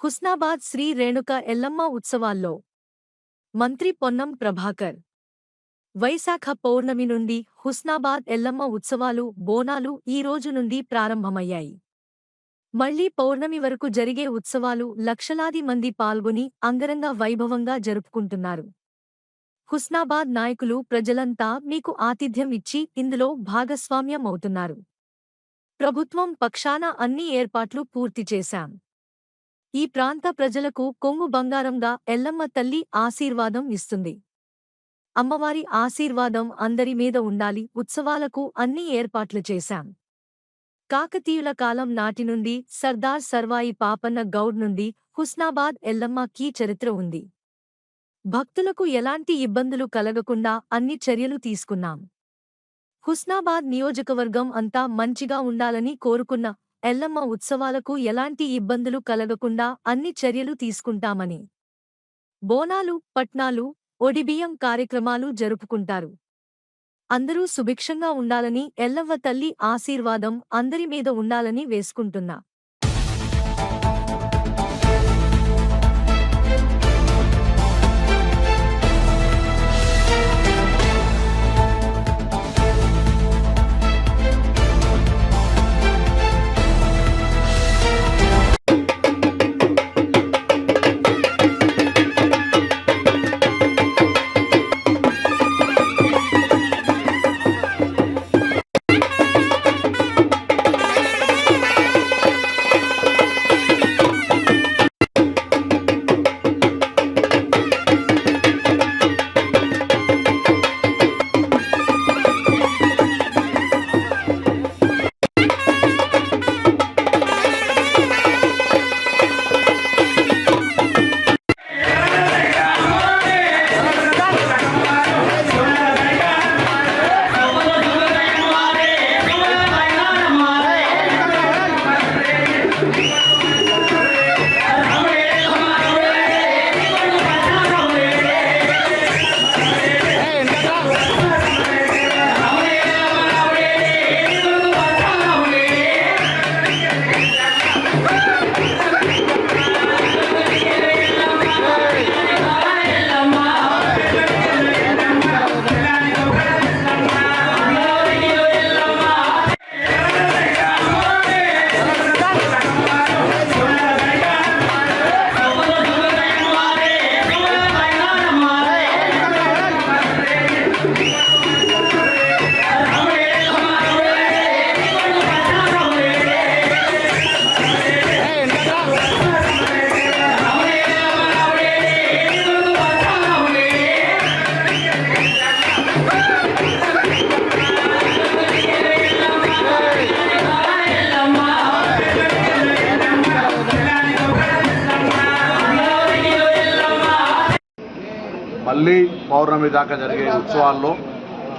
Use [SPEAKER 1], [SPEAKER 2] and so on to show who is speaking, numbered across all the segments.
[SPEAKER 1] హుస్నాబాద్ శ్రీ రేణుక ఎల్లమ్మ ఉత్సవాల్లో మంత్రి పొన్నం ప్రభాకర్. వైశాఖ పౌర్ణమి నుండి హుస్నాబాద్ ఎల్లమ్మ ఉత్సవాలు బోనాలు ఈ రోజు నుండి ప్రారంభమయ్యాయి. మళ్లీ పౌర్ణమి వరకు జరిగే ఉత్సవాలు లక్షలాది మంది పాల్గొని అంగరంగ వైభవంగా జరుపుకుంటున్నారు. హుస్నాబాద్ నాయకులు ప్రజలంతా మీకు ఆతిథ్యం ఇచ్చి ఇందులో భాగస్వామ్యమవుతున్నారు. ప్రభుత్వం పక్షాన అన్ని ఏర్పాట్లు పూర్తి చేశాం. ఈ ప్రాంత ప్రజలకు కొంగు బంగారంగా ఎల్లమ్మ తల్లి ఆశీర్వాదం ఇస్తుంది. అమ్మవారి ఆశీర్వాదం అందరి మీద ఉండాలి. ఉత్సవాలకు అన్ని ఏర్పాట్లు చేశాం. కాకతీయుల కాలం నాటి నుండి సర్దార్ సర్వాయి పాపన్న గౌడ్ నుండి హుస్నాబాద్ ఎల్లమ్మకి చరిత్ర ఉంది. భక్తులకు ఎలాంటి ఇబ్బందులు కలగకుండా అన్ని చర్యలు తీసుకున్నాం. హుస్నాబాద్ నియోజకవర్గం అంతా మంచిగా ఉండాలని కోరుకున్న ఎల్లమ్మ ఉత్సవాలకు ఎలాంటి ఇబ్బందులు కలగకుండా అన్ని చర్యలు తీసుకుంటామని బోనాలు, పట్నాలు, ఒడిబియ్యం కార్యక్రమాలు జరుపుకుంటారు. అందరూ సుభిక్షంగా ఉండాలని ఎల్లవ్వ తల్లి ఆశీర్వాదం అందరి మీద ఉండాలని వేసుకుంటున్నా.
[SPEAKER 2] మళ్ళీ పౌర్ణమి దాకా జరిగే ఉత్సవాల్లో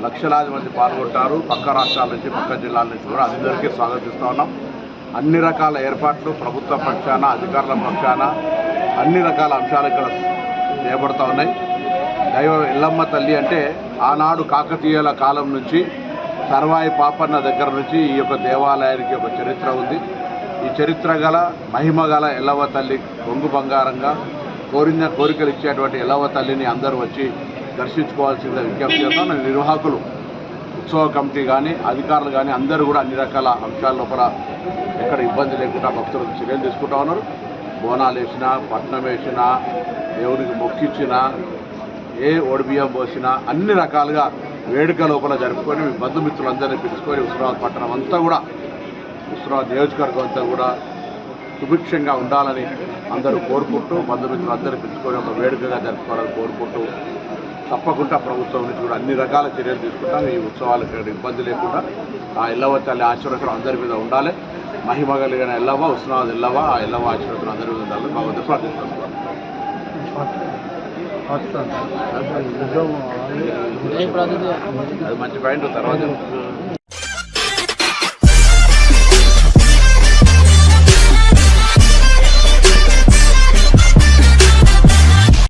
[SPEAKER 2] లక్షలాది మంది పాల్గొంటారు. పక్క రాష్ట్రాల నుంచి, పక్క జిల్లాల నుంచి కూడా అందరికీ స్వాగతిస్తూ ఉన్నాం. అన్ని రకాల ఏర్పాట్లు ప్రభుత్వ పక్షాన, అధికారుల పక్షాన అన్ని రకాల అంశాలు ఇక్కడ చేయబడుతూ ఉన్నాయి. దైవ ఎల్లమ్మ తల్లి అంటే ఆనాడు కాకతీయుల కాలం నుంచి సర్వాయి పాపన్న దగ్గర నుంచి ఈ యొక్క దేవాలయానికి ఒక చరిత్ర ఉంది. ఈ చరిత్ర గల మహిమ గల ఎల్లమ్మ తల్లి కొంగు బంగారంగా కోరిన కోరికలు ఇచ్చేటువంటి ఎల్లమ్మ తల్లిని అందరూ వచ్చి దర్శించుకోవాల్సిందిగా విజ్ఞప్తి చేస్తాం. నిర్వాహకులు, ఉత్సవ కమిటీ కానీ, అధికారులు కానీ అందరూ కూడా అన్ని రకాల అంశాల లోపల ఎక్కడ ఇబ్బంది లేకుండా భక్తులకు చర్యలు తీసుకుంటా ఉన్నారు. బోనాలు వేసినా, పట్నం వేసినా, దేవునికి మొక్కిచ్చినా, ఏ ఓడిబియ్యం పోసినా అన్ని రకాలుగా వేడుక లోపల జరుపుకొని మీ బంధుమిత్రులందరినీ పిలుచుకొని హుస్నాబాద్ పట్టణం అంతా కూడా, హుస్నాబాద్ నియోజకవర్గం అంతా కూడా సుభిక్షంగా ఉండాలని అందరూ కోరుకుంటూ, బంధుమిత్రులు అందరూ పిలుచుకొని ఒక వేడుకగా జరుపుకోవాలని కోరుకుంటూ, తప్పకుండా ప్రభుత్వం నుంచి కూడా అన్ని రకాల చర్యలు తీసుకుంటాం. ఈ ఉత్సవాలకు ఇబ్బంది లేకుండా ఆ ఎల్లవ్వ తల్లి ఆశీర్వాదం అందరి మీద ఉండాలి. మహిమ కలిగిన ఎల్లవ్వ, హుస్నాబాద్ ఎల్లవ్వ, ఆ ఎల్లవ్వ ఆశీర్వాదం అందరి మీద ఉండాలని భగవంతుడు ప్రార్థిస్తున్నాం. అది మంచి పాయింట్. తర్వాత